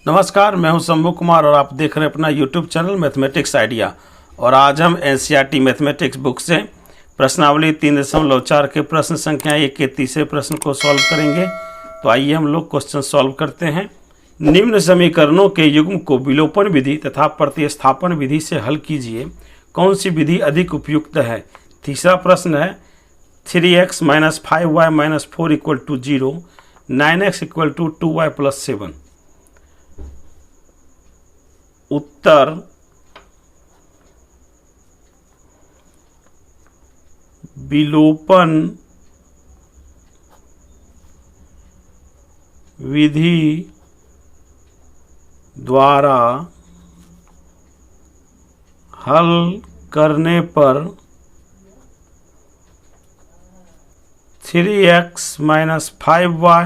नमस्कार, मैं हूं शंभू कुमार और आप देख रहे हैं अपना YouTube चैनल मैथमेटिक्स आइडिया। और आज हम NCERT मैथमेटिक्स बुक से प्रश्नावली 3.4 के प्रश्न संख्या 1 के तीसरे प्रश्न को सॉल्व करेंगे। तो आइए हम लोग क्वेश्चन सॉल्व करते हैं। निम्न समीकरणों के युग्म को विलोपन विधि तथा प्रतिस्थापन विधि से हल कीजिए। कौन सी विधि अधिक उपयुक्त है? तीसरा प्रश्न है 3x - 5y - 4 = 0, 9x = 2y + 7। उत्तर विलोपन विधि द्वारा हल करने पर 3x - 5y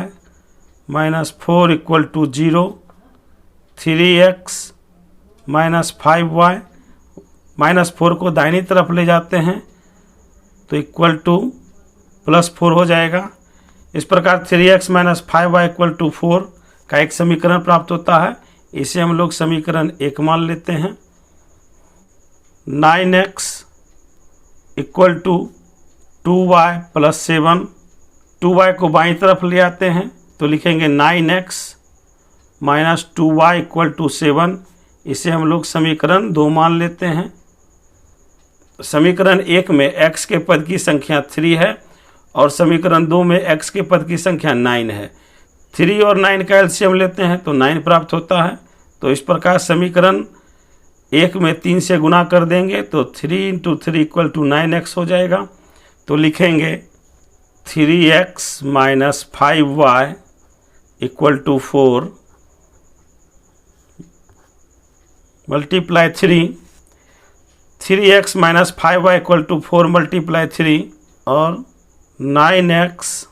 - 4 = 0, 3x -5y -4 को दाहिनी तरफ ले जाते हैं तो इक्वल टू +4 हो जाएगा। इस प्रकार 3x - 5y = 4 का एक समीकरण प्राप्त होता है। इसे हम लोग समीकरण 1 मान लेते हैं। 9x = 2y + 7, 2y को बाईं तरफ ले आते हैं तो लिखेंगे 9x - 2y = 7। इसे हम लोग समीकरण 2 मान लेते हैं। समीकरण 1 में x के पद की संख्या 3 है और समीकरण 2 में x के पद की संख्या 9 है। 3 और 9 का एलसीएम लेते हैं तो 9 प्राप्त होता है। तो इस प्रकार समीकरण 1 में 3 से गुना कर देंगे तो 3 × 3 = 9x हो जाएगा। तो लिखेंगे 3x - 5y = 4 multiply 3x - 5y = 4 multiply 3 और 9x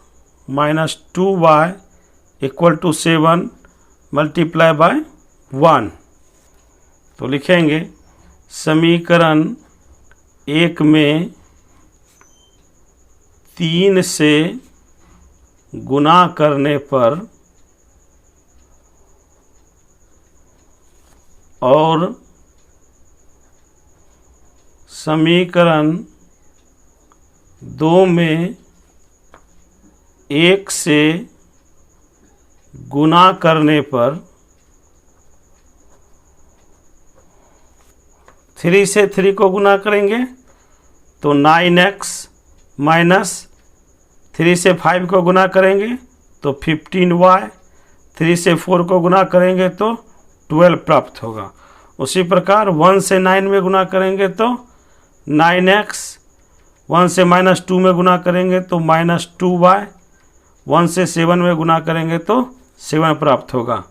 - 2y = 7 मल्टीप्लाई बाय 1। तो लिखेंगे समीकरण 1 में 3 से गुना करने पर और समीकरण 2 में 1 से गुना करने पर 3 से 3 को गुना करेंगे तो 9x माइनस 3 से 5 को गुना करेंगे तो 15y, 3 से 4 को गुना करेंगे तो 12 प्राप्त होगा। उसी प्रकार 1 से 9 में गुना करेंगे तो 9x, 1 से -2 में गुना करेंगे तो -2y, 1 से 7 में गुना करेंगे तो 7 प्राप्त होगा।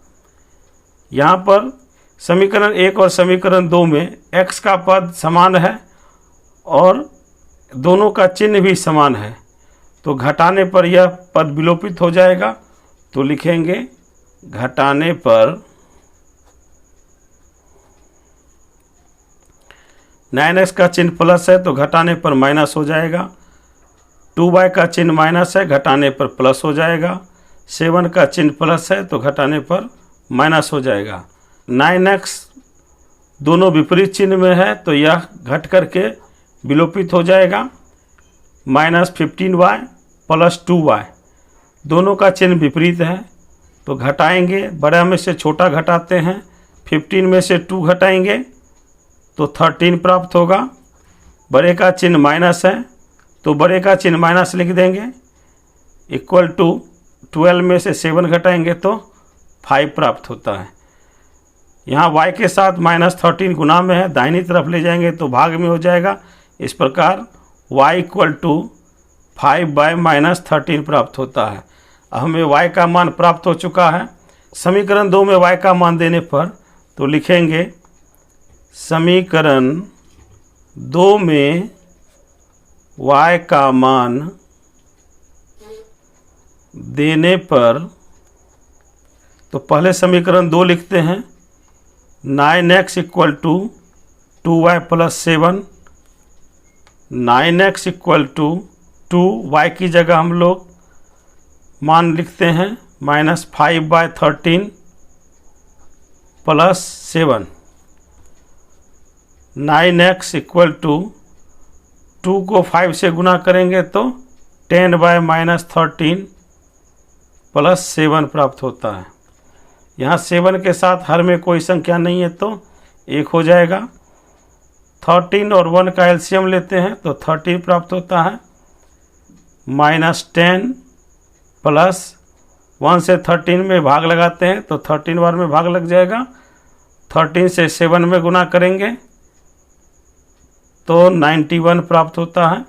यहाँ पर समीकरण 1 और समीकरण 2 में x का पद समान है और दोनों का चिन्ह भी समान है तो घटाने पर यह पद विलोपित हो जाएगा। तो लिखेंगे घटाने पर 9x का चिन्ह प्लस है तो घटाने पर माइनस हो जाएगा। 2y का चिन्ह माइनस है, घटाने पर प्लस हो जाएगा। 7 का चिन्ह प्लस है तो घटाने पर माइनस हो जाएगा। 9x दोनों विपरीत चिन्ह में है तो यह घट करके विलोपित हो जाएगा। -15y + 2y दोनों का चिन्ह विपरीत है तो घटाएंगे, बड़ा में से छोटा घटाते हैं। 15 में से 2 घटाएंगे तो 13 प्राप्त होगा। बड़े का चिन्ह माइनस है तो बड़े का चिन्ह माइनस लिख देंगे इक्वल टू 12 में से 7 घटाएंगे तो 5 प्राप्त होता है। यहाँ y के साथ -13 गुना में है, दाहिनी तरफ ले जाएंगे तो भाग में हो जाएगा। इस प्रकार y = 5/-13 प्राप्त होता है। हमें y का मान प्राप्त हो चुका है। समीकरण 2 में y का मान देने पर तो लिखेंगे समीकरण 2 में y का मान देने पर तो पहले समीकरण 2 लिखते हैं। 9x = 2y + 7, 9x = 2, y की जगह हम लोग मान लिखते हैं -5/13 प्लस 7। 9x इक्वल टू 2 को 5 से गुना करेंगे तो 10/-13 प्लस 7 प्राप्त होता है। यहाँ 7 के साथ हर में कोई संख्या नहीं है तो 1 हो जाएगा। 13 और 1 का एलसीएम लेते हैं तो 13 प्राप्त होता है। -10 प्लस 1 से 13 में भाग लगाते हैं तो 13 बार में भाग लग जाएगा। 13 से 7 में गुना करेंगे तो 91 प्राप्त होता है।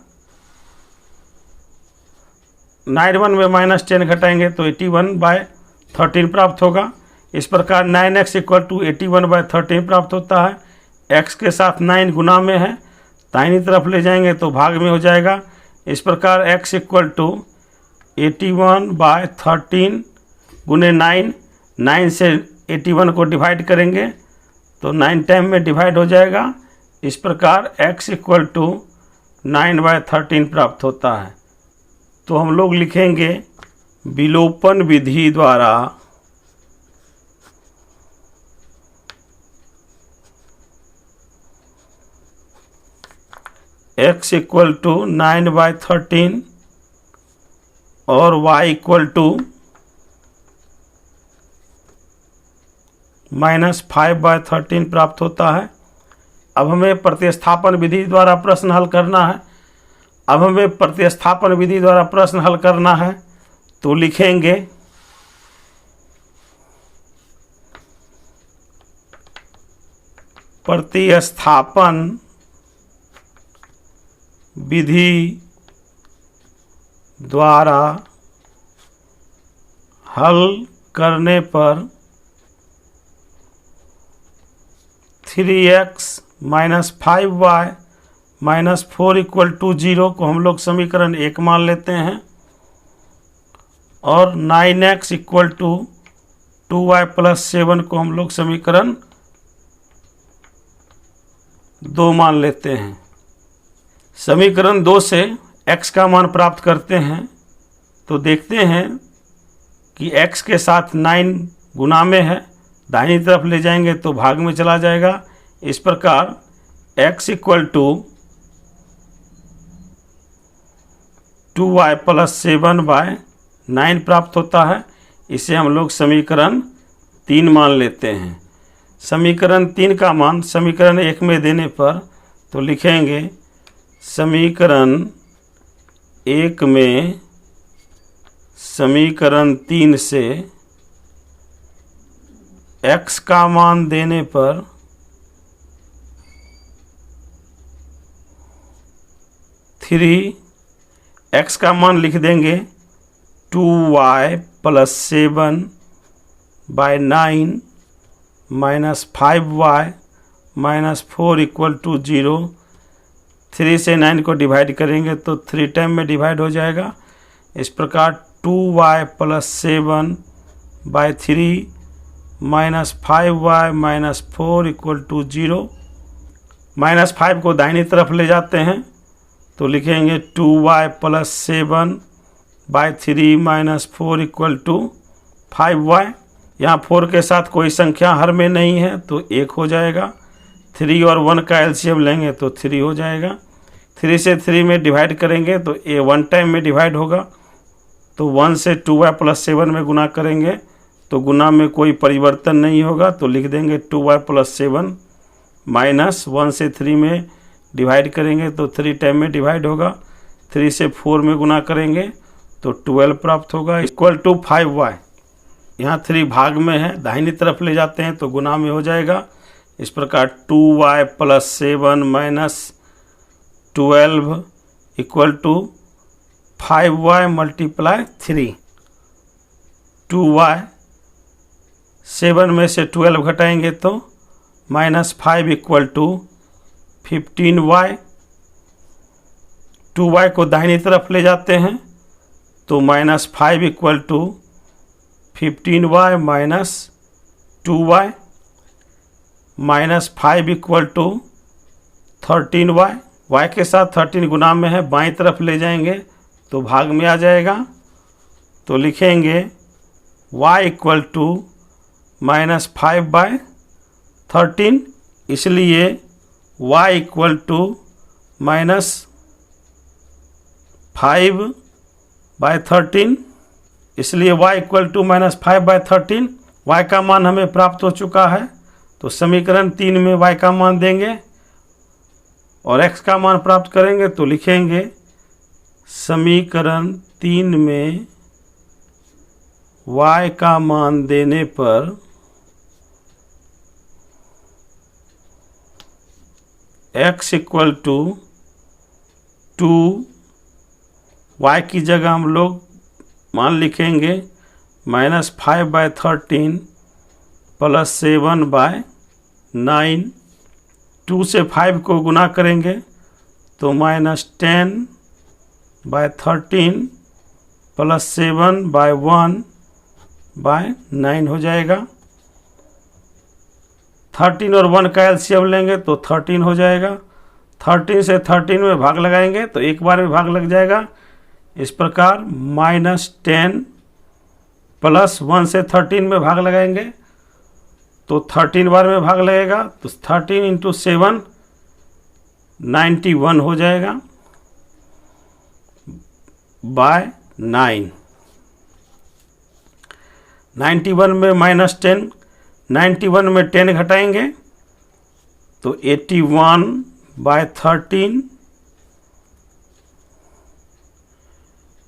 91 में -10 घटाएंगे तो 81/13 प्राप्त होगा। इस प्रकार 9x इक्वल टू 81/13 प्राप्त होता है। x के साथ 9 गुना में है, दाहिनी तरफ ले जाएंगे तो भाग में हो जाएगा। इस प्रकार x इक्वल टू 81/13 गुने 9 से 81 को डिवाइड करेंगे तो 9 टाइम में डिवाइड हो जाएगा। इस प्रकार x इक्वल टू 9/13 प्राप्त होता है। तो हम लोग लिखेंगे विलोपन विधि द्वारा x इक्वल टू 9/13 और y इक्वल टू -5/13 प्राप्त होता है। अब हमें प्रतिस्थापन विधि द्वारा प्रश्न हल करना है। तो लिखेंगे प्रतिस्थापन विधि द्वारा हल करने पर 3x - 5y - 4 इक्वल टू 0 को हम लोग समीकरण 1 मान लेते हैं और 9x इक्वल टू 2y + 7 को हम लोग समीकरण 2 मान लेते हैं। समीकरण 2 से x का मान प्राप्त करते हैं तो देखते हैं कि x के साथ 9 गुना में है, दाहिनी तरफ ले जाएंगे तो भाग में चला जाएगा। इस प्रकार x इक्वल टू 2y + 7/9 प्राप्त होता है। इसे हम लोग समीकरण 3 मान लेते हैं। समीकरण 3 का मान समीकरण 1 में देने पर तो लिखेंगे समीकरण 1 में समीकरण 3 से x का मान देने पर 3x का मान लिख देंगे 2y + 7/9 -5y - 4 इक्वल टू 0। 3 से 9 को डिवाइड करेंगे तो 3 टाइम में डिवाइड हो जाएगा। इस प्रकार 2y + 7/3 -5y - 4 इक्वल टू 0। -5 को दाहिनी तरफ ले जाते हैं तो लिखेंगे 2y + 7/3 - 4 इक्वल टू 5y। यहाँ 4 के साथ कोई संख्या हर में नहीं है तो 1 हो जाएगा। 3 और 1 का एलसीएम लेंगे तो 3 हो जाएगा। 3 से 3 में डिवाइड करेंगे तो ये 1 टाइम में डिवाइड होगा। तो 1 से 2y + 7 में गुना करेंगे तो गुना में कोई परिवर्तन नहीं होगा तो लिख देंगे 2y + 7 - 1 से 3 में डिवाइड करेंगे तो 3 टाइम में डिवाइड होगा। 3 से 4 में गुना करेंगे तो 12 प्राप्त होगा इक्वल टू 5y। यहाँ 3 भाग में है, दाहिनी तरफ ले जाते हैं तो गुना में हो जाएगा। इस प्रकार 2y + 7 - 12 equal to 5y × 3। 2y 7 में से 12 घटाएंगे तो -5 इक्वल टू 15y। 2y को दाहिनी तरफ ले जाते हैं तो -5 equal to 15y - 2y -5 equal to 13y। y के साथ 13 गुना में है, बाईं तरफ ले जाएंगे तो भाग में आ जाएगा। तो लिखेंगे y इक्वल टू -5/13। 13, इसलिए y इक्वल टू -5/13, इसलिए y इक्वल टू -5/13। y का मान हमें प्राप्त हो चुका है, तो समीकरण 3 में y का मान देंगे और x का मान प्राप्त करेंगे, तो लिखेंगे समीकरण 3 में y का मान देने पर x इक्वल टू 2, y की जगह हम लोग मान लिखेंगे -5/13 + 7/9। 2 से 5 को गुना करेंगे तो -10/13 + 7/1/9 हो जाएगा। 13 और 1 का एलसीएम लेंगे तो 13 हो जाएगा। 13 से 13 में भाग लगाएंगे तो एक बार में भाग लग जाएगा। इस प्रकार -10 + 1 से 13 में भाग लगाएंगे तो 13 बार में भाग लगेगा, तो 13 × 7 91 हो जाएगा /9। 91 में -10, 91 में 10 घटाएंगे तो 81/13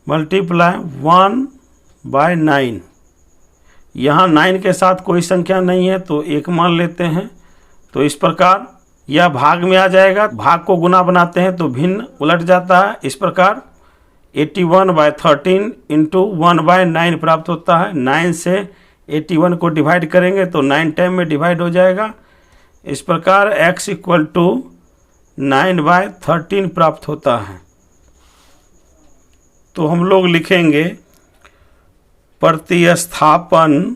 × 1/9। यहाँ 9 के साथ कोई संख्या नहीं है तो एक मान लेते हैं, तो इस प्रकार यह भाग में आ जाएगा। भाग को गुना बनाते हैं तो भिन्न उलट जाता है। इस प्रकार 81/13 × 1/9 प्राप्त होता है। 9 से 81 को डिवाइड करेंगे तो 9 टाइम में डिवाइड हो जाएगा। इस प्रकार x इक्वल टू 9/13 प्राप्त होता है। तो हम लोग लिखेंगे प्रतिस्थापन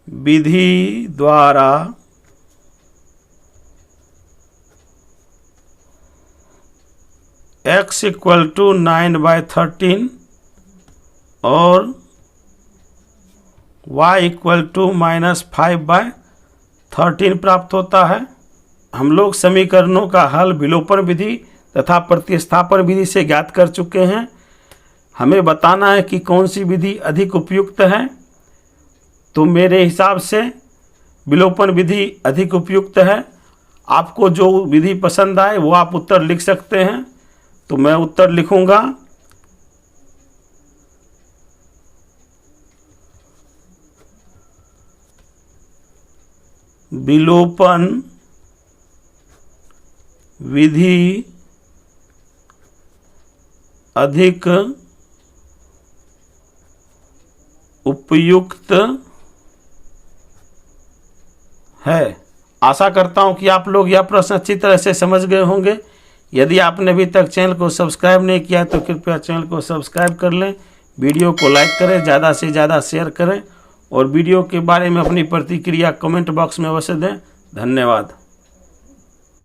विधि द्वारा x इक्वल टू 9/13 और y इक्वल टू -5/13 प्राप्त होता है। हम लोग समीकरणों का हल विलोपन विधि तथा प्रतिस्थापन विधि से ज्ञात कर चुके हैं। हमें बताना है कि कौन सी विधि अधिक उपयुक्त है। तो मेरे हिसाब से विलोपन विधि अधिक उपयुक्त है। आपको जो विधि पसंद आए वो आप उत्तर लिख सकते हैं। तो मैं उत्तर लिखूंगा विलोपन विधि अधिक उपयुक्त है। आशा करता हूं कि आप लोग यह प्रश्न अच्छी तरह से समझ गए होंगे। यदि आपने अभी तक चैनल को सब्सक्राइब नहीं किया तो कृपया चैनल को सब्सक्राइब कर लें, वीडियो को लाइक करें, ज़्यादा से ज़्यादा शेयर करें और वीडियो के बारे में अपनी प्रतिक्रिया कमेंट बॉक्स में अवश्य दें। धन्यवाद।